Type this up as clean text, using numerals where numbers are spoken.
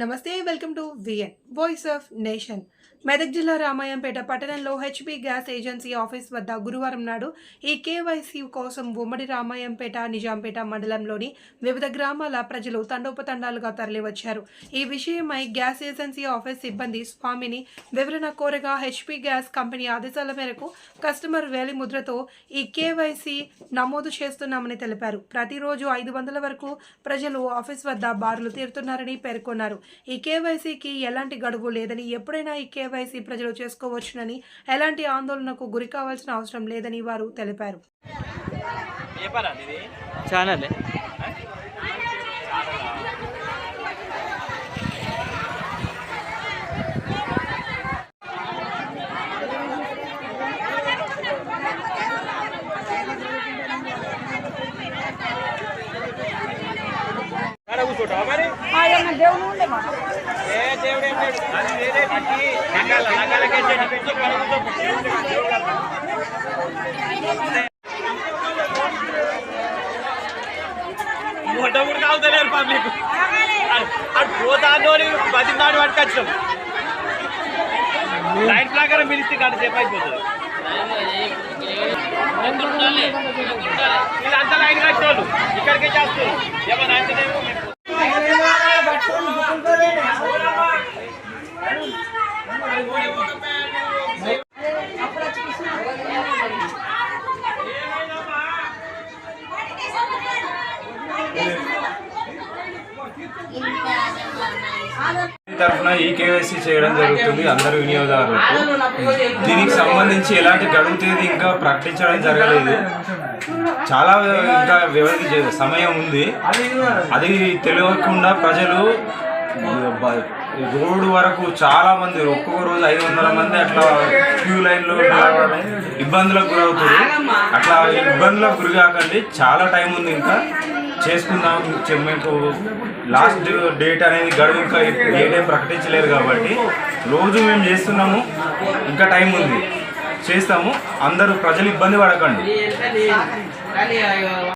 నమస్తే welcome to VN voice of nation. Medak జిల్లా రామాయంపేట పట్టణంలో హెచ్పీ గ్యాస్ ఏజెన్సీ ఆఫీస్ వద్ద గురువారం నాడు ఈ కేవైసీ కోసం ఉమ్మడి రామాయంపేట నిజాంపేట మండలంలోని వివిధ గ్రామాల ప్రజలు తండోపతండాలుగా తరలివచ్చారు. ఈ విషయమై గ్యాస్ ఏజెన్సీ ఆఫీస్ సిబ్బంది స్వామిని వివరణ కోరగా హెచ్పీ గ్యాస్ కంపెనీ ఆదేశాల మేరకు కస్టమర్ వేలిముద్రతో ఈ కేవైసీ నమోదు చేస్తున్నామని తెలిపారు. ప్రతిరోజు 500 వరకు ప్రజలు ఆఫీస్ వద్ద బారులు తీరుతున్నారని పేర్కొన్నారు. ఈ కేవైసీకి ఎలాంటి గడువు లేదని, ఎప్పుడైనా ఈ కేవైసీ ప్రజలు చేసుకోవచ్చునని, ఎలాంటి ఆందోళనకు గురి కావాల్సిన అవసరం లేదని వారు తెలిపారు. మొట్టమొదటి కావుతలేరు పబ్లిక్ అటు పోతాను బతినాడు పట్టుకొచ్చాం. లైన్ ప్రకారం పిలిస్తే గంట సేపు అయిపోతుంది. వీళ్ళంతా లైన్ కట్టోళ్ళు ఇక్కడికే చేస్తారు. ఏమన్నా అంటేనేమో తరఫున ఈ కేవైసీ చేయడం జరుగుతుంది అందరు వినియోగదారులకు. దీనికి సంబంధించి ఎలాంటి గడువు తేదీ ఇంకా ప్రకటించడం జరగలేదు. చాలా ఇంకా వ్యవధి సమయం ఉంది. అది తెలియకుండా ప్రజలు రోడ్డు వరకు చాలా మంది ఒక్కొక్క రోజు 500 మంది అట్లా క్యూ లైన్లో ఇబ్బందులకు గురవుతారు. అట్లా ఇబ్బందులకు గురి కాకండి. చాలా టైం ఉంది, ఇంకా చేసుకుందాం. మీకు లాస్ట్ డేట్ అనేది గడువు ఇంకా ఏ టైం ప్రకటించలేరు కాబట్టి రోజు మేము చేస్తున్నాము. ఇంకా టైం ఉంది, చేస్తాము. అందరూ ప్రజలు ఇబ్బంది పడకండి.